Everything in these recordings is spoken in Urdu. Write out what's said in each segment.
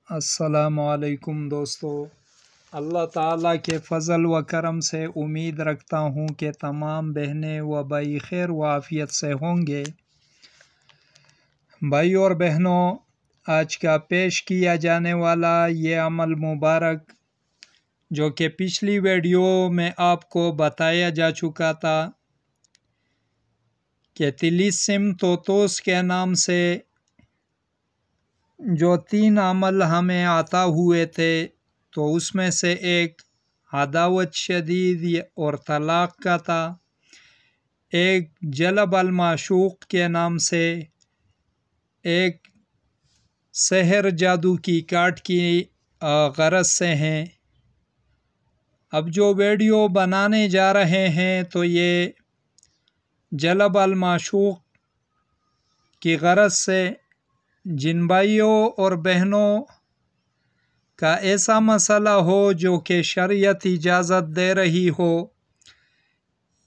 السلام علیکم دوستو، اللہ تعالیٰ کے فضل و کرم سے امید رکھتا ہوں کہ تمام بہنیں و بھائی خیر و عافیت سے ہوں گے۔ بھائی اور بہنوں، آج کا پیش کیا جانے والا یہ عمل مبارک جو کہ پچھلی ویڈیو میں آپ کو بتایا جا چکا تھا کہ طلیسم طوطوس کے نام سے جو 3 عمل ہمیں عطا ہوئے تھے، تو اس میں سے ایک عداوت شدید اور طلاق کا تھا، ایک جلب المعشوق کے نام سے، ایک سحر جادو کی کاٹ کی غرض سے ہیں۔ اب جو ویڈیو بنانے جا رہے ہیں تو یہ جلب المعشوق کی غرض سے جن بھائیوں اور بہنوں کا ایسا مسئلہ ہو جو کہ شریعت اجازت دے رہی ہو،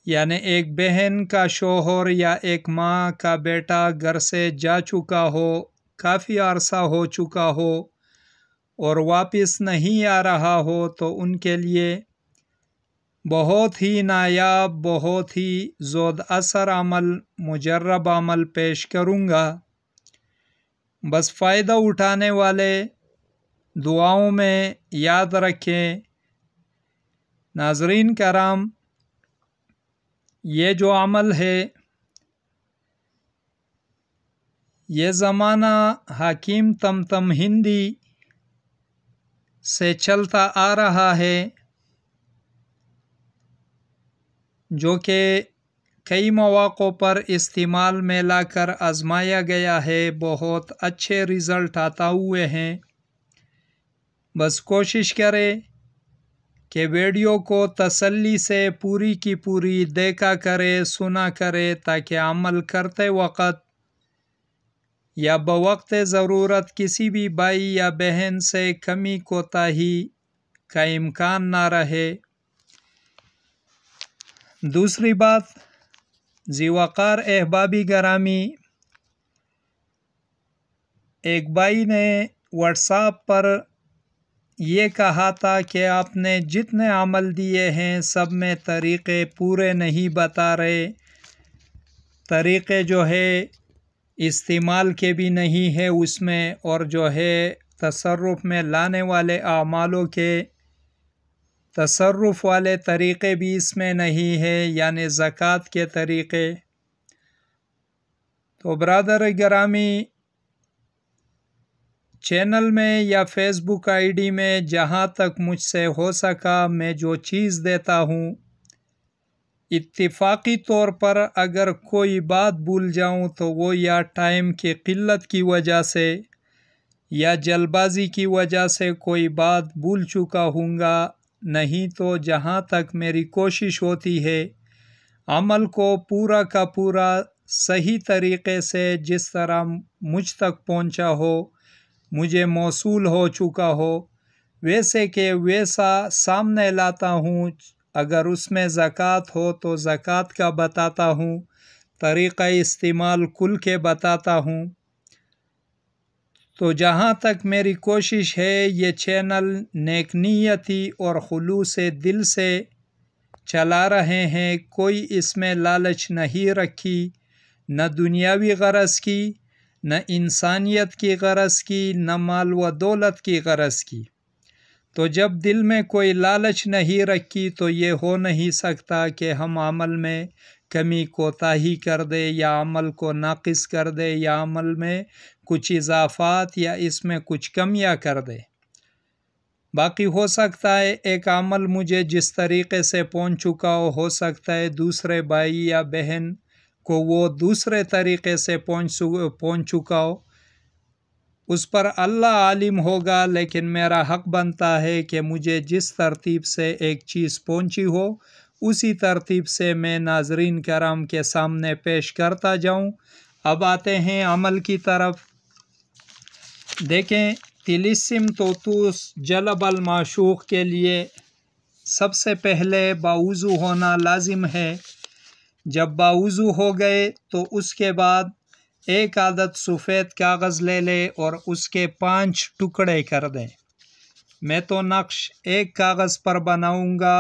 یعنی ایک بہن کا شوہر یا ایک ماں کا بیٹا گھر سے جا چکا ہو، کافی عرصہ ہو چکا ہو اور واپس نہیں آ رہا ہو، تو ان کے لیے بہت ہی نایاب، بہت ہی زود اثر عمل، مجرب عمل پیش کروں گا۔ بس فائدہ اٹھانے والے دعاؤں میں یاد رکھیں۔ ناظرین کرام، یہ جو عمل ہے یہ زمانہ حکیم تمتم ہندی سے چلتا آ رہا ہے، جو کہ کئی مواقع پر استعمال میں لا کر آزمایا گیا ہے، بہت اچھے رزلٹ آتا ہوئے ہیں۔ بس کوشش کرے کہ ویڈیو کو تسلی سے پوری کی پوری دیکھا کرے، سنا کرے، تاکہ عمل کرتے وقت یا بوقت ضرورت کسی بھی بھائی یا بہن سے کمی کوتاہی کا امکان نہ رہے۔ دوسری بات، ذی وقار احبابی گرامی، ایک بھائی نے واٹس ایپ پر یہ کہا تھا کہ آپ نے جتنے عمل دیے ہیں سب میں طریقے پورے نہیں بتا رہے، طریقے جو ہے استعمال کے بھی نہیں ہے اس میں، اور جو ہے تصرف میں لانے والے اعمالوں کے تصرف والے طریقے بھی اس میں نہیں ہے، یعنی زکوٰۃ کے طریقے۔ تو برادر گرامی، چینل میں یا فیس بک آئی ڈی میں جہاں تک مجھ سے ہو سکا میں جو چیز دیتا ہوں، اتفاقی طور پر اگر کوئی بات بھول جاؤں تو وہ یا ٹائم کی قلت کی وجہ سے یا جلد بازی کی وجہ سے کوئی بات بھول چکا ہوں گا، نہیں تو جہاں تک میری کوشش ہوتی ہے عمل کو پورا کا پورا صحیح طریقے سے جس طرح مجھ تک پہنچا ہو، مجھے موصول ہو چکا ہو، ویسے کہ ویسا سامنے لاتا ہوں۔ اگر اس میں زکوٰۃ ہو تو زکوٰۃ کا بتاتا ہوں، طریقہ استعمال کل کے بتاتا ہوں۔ تو جہاں تک میری کوشش ہے یہ چینل نیک نیتی اور خلوص دل سے چلا رہے ہیں، کوئی اس میں لالچ نہیں رکھی، نہ دنیاوی غرض کی، نہ انسانیت کی غرض کی، نہ مال و دولت کی غرض کی۔ تو جب دل میں کوئی لالچ نہیں رکھی تو یہ ہو نہیں سکتا کہ ہم عمل میں کمی کوتاہی کر دے یا عمل کو ناقص کر دے یا عمل میں کچھ اضافات یا اس میں کچھ کمیاں کر دے۔ باقی ہو سکتا ہے ایک عمل مجھے جس طریقے سے پہنچ چکا ہو سکتا ہے دوسرے بھائی یا بہن کو وہ دوسرے طریقے سے پہنچ چکا ہو، اس پر اللہ عالم ہوگا، لیکن میرا حق بنتا ہے کہ مجھے جس ترتیب سے ایک چیز پہنچی ہو اسی ترتیب سے میں ناظرین کرام کے سامنے پیش کرتا جاؤں۔ اب آتے ہیں عمل کی طرف۔ دیکھیں، طلیسم طوطوس جلب المعشوق کے لیے سب سے پہلے باوضو ہونا لازم ہے۔ جب باوضو ہو گئے تو اس کے بعد ایک عدد سفید کاغذ لے لے اور اس کے 5 ٹکڑے کر دیں۔ میں تو نقش ایک کاغذ پر بناؤں گا،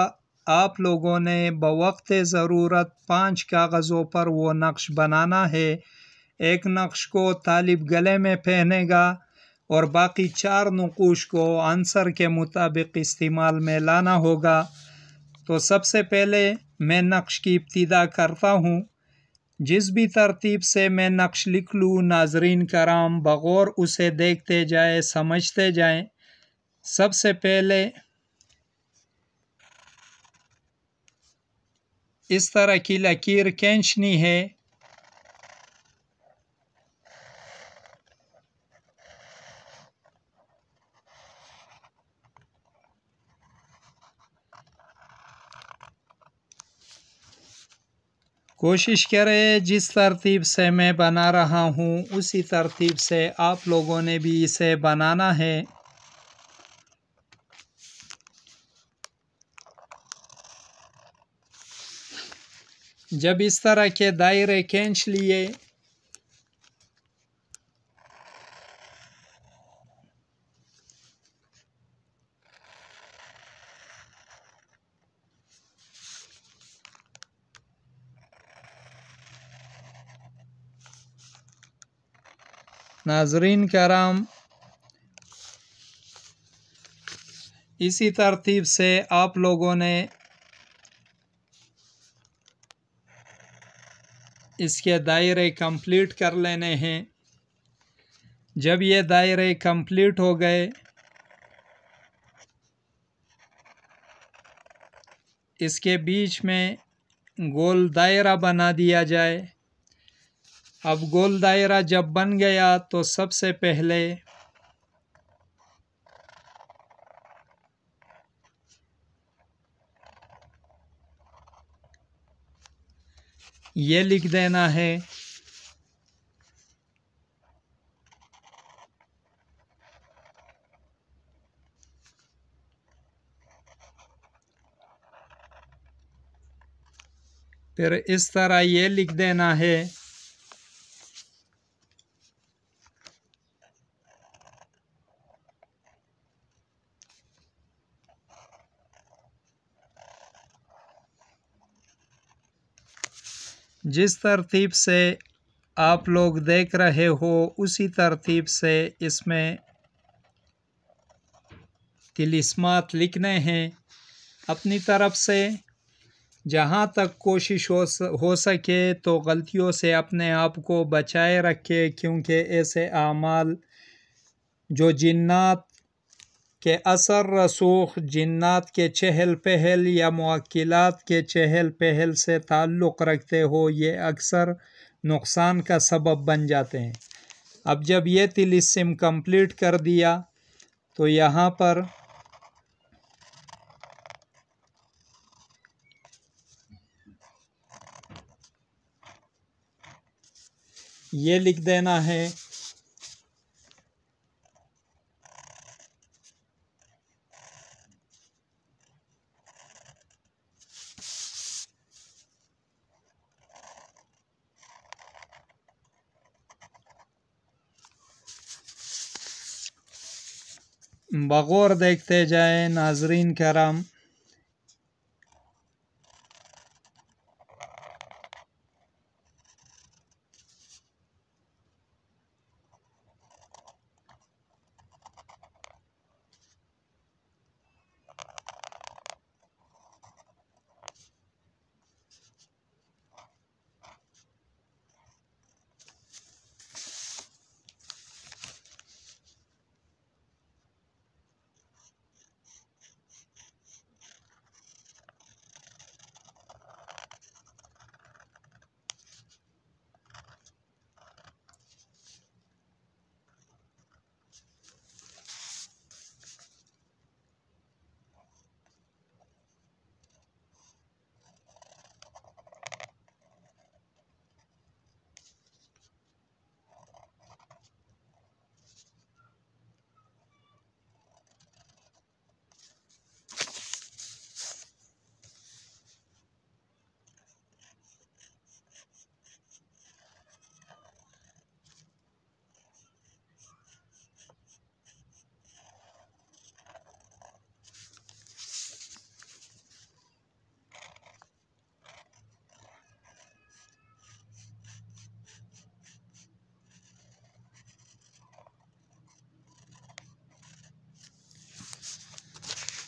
آپ لوگوں نے بوقت ضرورت 5 کاغذوں پر وہ نقش بنانا ہے۔ ایک نقش کو طالب گلے میں پہنے گا اور باقی 4 نقوش کو عنصر کے مطابق استعمال میں لانا ہوگا۔ تو سب سے پہلے میں نقش کی ابتدا کرتا ہوں۔ جس بھی ترتیب سے میں نقش لکھ لوں، ناظرین کرام بغور اسے دیکھتے جائیں، سمجھتے جائیں۔ سب سے پہلے اس طرح کی لکیر کھینچنی ہے۔ کوشش کرے جس ترتیب سے میں بنا رہا ہوں اسی ترتیب سے آپ لوگوں نے بھی اسے بنانا ہے۔ جب اس طرح کے دائرے کھینچ لیے ناظرین کرام، اسی ترتیب سے آپ لوگوں نے اس کے دائرے کمپلیٹ کر لینے ہیں۔ جب یہ دائرے کمپلیٹ ہو گئے، اس کے بیچ میں گول دائرہ بنا دیا جائے۔ اب گول دائرہ جب بن گیا تو سب سے پہلے یہ لکھ دینا ہے پھر اس طرح یہ لکھ دینا ہے جس ترتیب سے آپ لوگ دیکھ رہے ہو اسی ترتیب سے اس میں طلسمات لکھنے ہیں۔ اپنی طرف سے جہاں تک کوشش ہو سکے تو غلطیوں سے اپنے آپ کو بچائے رکھے، کیونکہ ایسے اعمال جو جنات کے اثر رسوخ، جنات کے چہل پہل یا موکلات کے چہل پہل سے تعلق رکھتے ہو، یہ اکثر نقصان کا سبب بن جاتے ہیں۔ اب جب یہ طلسم کمپلیٹ کر دیا تو یہاں پر یہ لکھ دینا ہے بغور دیکھتے جائیں ناظرین کرام۔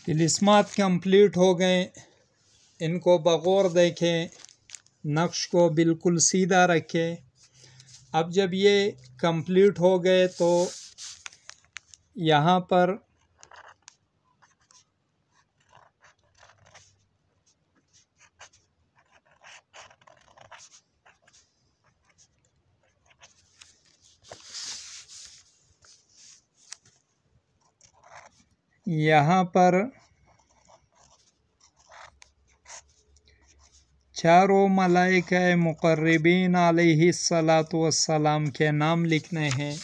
طلسمات کمپلیٹ ہو گئے، ان کو بغور دیکھیں، نقش کو بالکل سیدھا رکھیں۔ اب جب یہ کمپلیٹ ہو گئے تو یہاں پر چاروں ملائکہ مقربین علیہ السلام کے نام لکھنے ہیں۔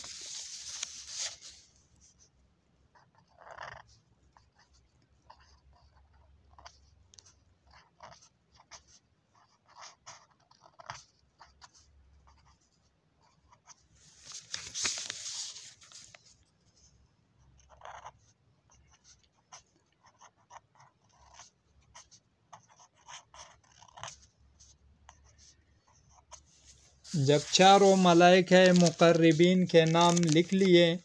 جب چاروں ملائکہ مقربین کے نام لکھ لیے،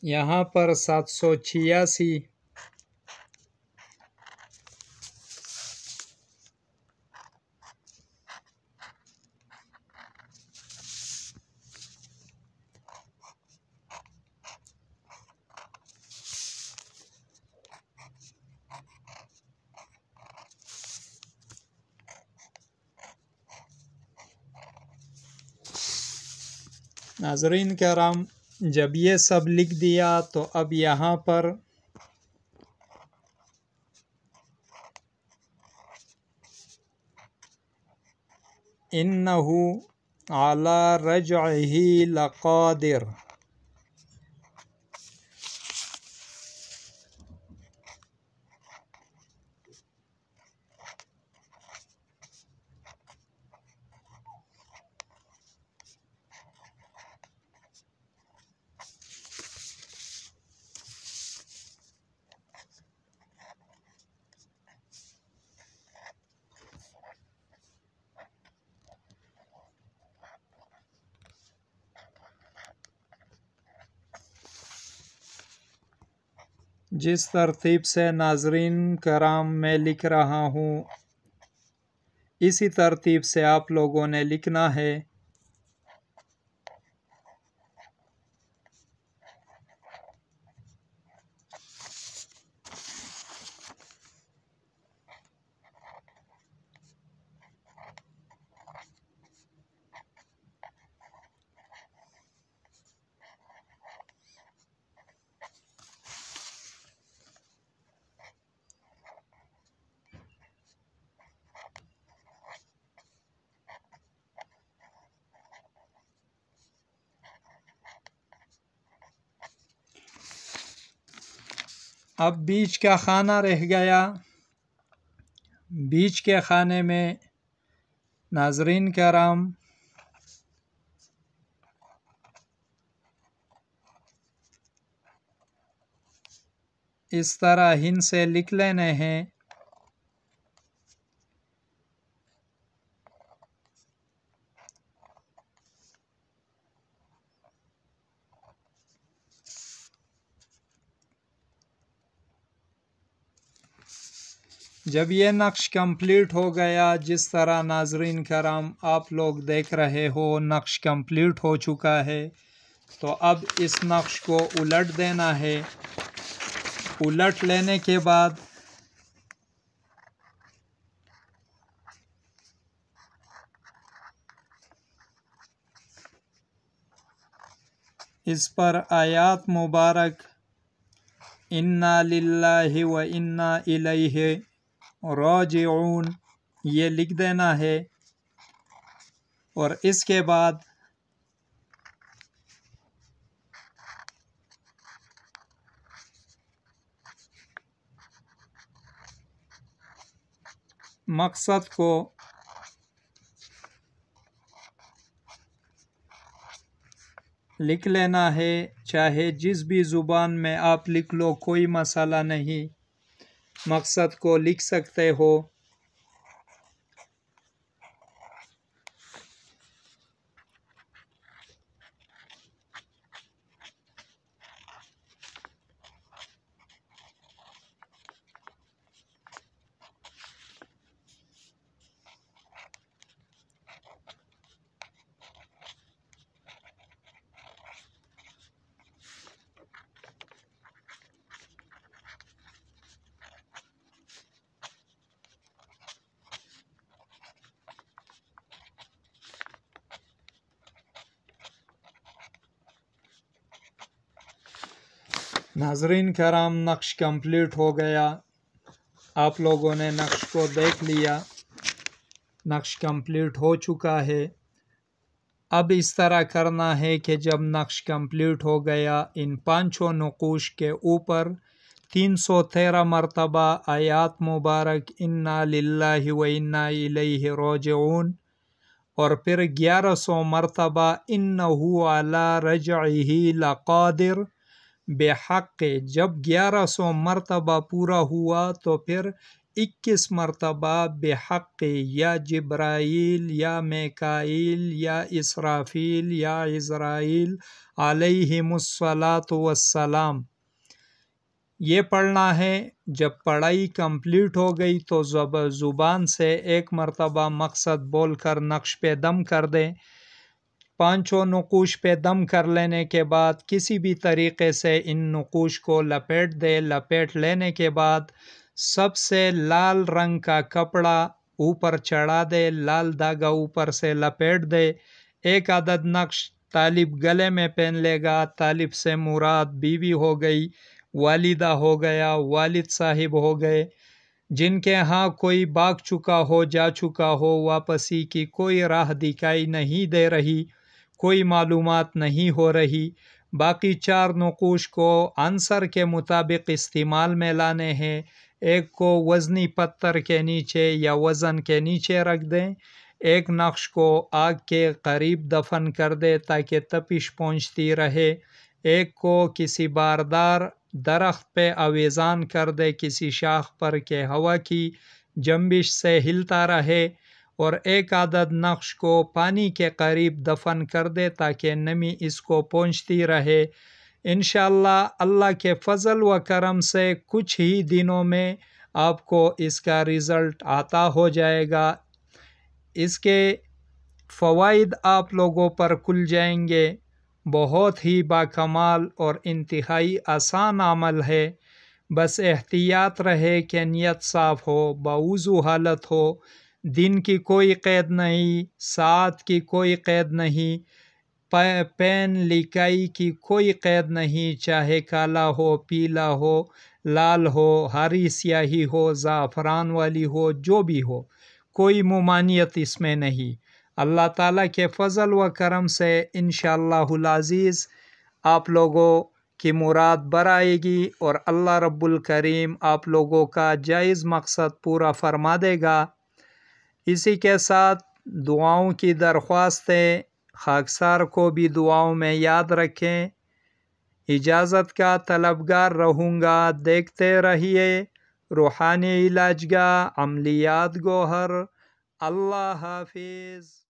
یہاں پر 786 ناظرین کرام، جب یہ سب لکھ دیا تو اب یہاں پر انہو علی رجعہ لقادر، جس ترتیب سے ناظرین کرام میں لکھ رہا ہوں اسی ترتیب سے آپ لوگوں نے لکھنا ہے۔ اب بیچ کا خانہ رہ گیا، بیچ کے خانے میں ناظرین کرام اس طرح ہن سے لکھ لینے ہیں۔ جب یہ نقش کمپلیٹ ہو گیا، جس طرح ناظرین کرام آپ لوگ دیکھ رہے ہو نقش کمپلیٹ ہو چکا ہے، تو اب اس نقش کو الٹ دینا ہے۔ الٹ لینے کے بعد اس پر آیات مبارک انا للہ و انا الیہ راجعون یہ لکھ دینا ہے، اور اس کے بعد مقصد کو لکھ لینا ہے، چاہے جس بھی زبان میں آپ لکھ لو کوئی مسئلہ نہیں، مقصد کو لکھ سکتے ہو۔ ناظرین کرام، نقش کمپلیٹ ہو گیا، آپ لوگوں نے نقش کو دیکھ لیا، نقش کمپلیٹ ہو چکا ہے۔ اب اس طرح کرنا ہے کہ جب نقش کمپلیٹ ہو گیا، ان 5 نقوش کے اوپر 313 مرتبہ آیات مبارک انا للہ و انا الیہ راجعون، اور پھر 1100 مرتبہ انہ علی رجعہ لقادر بحق۔ جب 1100 مرتبہ پورا ہوا تو پھر 21 مرتبہ بحق، یا جبرائیل یا میکائیل یا اسرافیل یا عزرائیل علیہم الصلاۃ والسلام، یہ پڑھنا ہے۔ جب پڑھائی کمپلیٹ ہو گئی تو زبان سے ایک مرتبہ مقصد بول کر نقش پہ دم کر دیں۔ 5 نقوش پہ دم کر لینے کے بعد کسی بھی طریقے سے ان نقوش کو لپیٹ دے۔ لپیٹ لینے کے بعد سب سے لال رنگ کا کپڑا اوپر چڑھا دے، لال دھاگا اوپر سے لپیٹ دے۔ ایک عدد نقش طالب گلے میں پہن لے گا۔ طالب سے مراد بیوی ہو گئی، والدہ ہو گیا، والد صاحب ہو گئے، جن کے ہاں کوئی بھاگ چکا ہو، جا چکا ہو، واپسی کی کوئی راہ دکھائی نہیں دے رہی، کوئی معلومات نہیں ہو رہی۔ باقی 4 نقوش کو عنصر کے مطابق استعمال میں لانے ہیں۔ ایک کو وزنی پتھر کے نیچے یا وزن کے نیچے رکھ دیں، ایک نقش کو آگ کے قریب دفن کر دے تاکہ تپش پہنچتی رہے، ایک کو کسی باردار درخت پہ آویزان کر دے کسی شاخ پر کہ ہوا کی جنبش سے ہلتا رہے، اور ایک عدد نقش کو پانی کے قریب دفن کر دے تاکہ نمی اس کو پہنچتی رہے۔ انشاءاللہ اللہ کے فضل و کرم سے کچھ ہی دنوں میں آپ کو اس کا رزلٹ عطا ہو جائے گا۔ اس کے فوائد آپ لوگوں پر کھل جائیں گے۔ بہت ہی باکمال اور انتہائی آسان عمل ہے، بس احتیاط رہے کہ نیت صاف ہو، باوضو حالت ہو، دن کی کوئی قید نہیں، ساعت کی کوئی قید نہیں، پین لکائی کی کوئی قید نہیں، چاہے کالا ہو، پیلا ہو، لال ہو، ہری سیاہی ہو، زعفران والی ہو، جو بھی ہو، کوئی ممانعت اس میں نہیں۔ اللہ تعالیٰ کے فضل و کرم سے انشاءاللہ العزیز آپ لوگوں کی مراد برآئے گی، اور اللہ رب الکریم آپ لوگوں کا جائز مقصد پورا فرما دے گا۔ اسی کے ساتھ دعاؤں کی درخواست ہے، خاکسار کو بھی دعاؤں میں یاد رکھیں۔ اجازت کا طلبگار رہوں گا، دیکھتے رہیے روحانی علاج گاہ عملیات گوہر۔ اللہ حافظ۔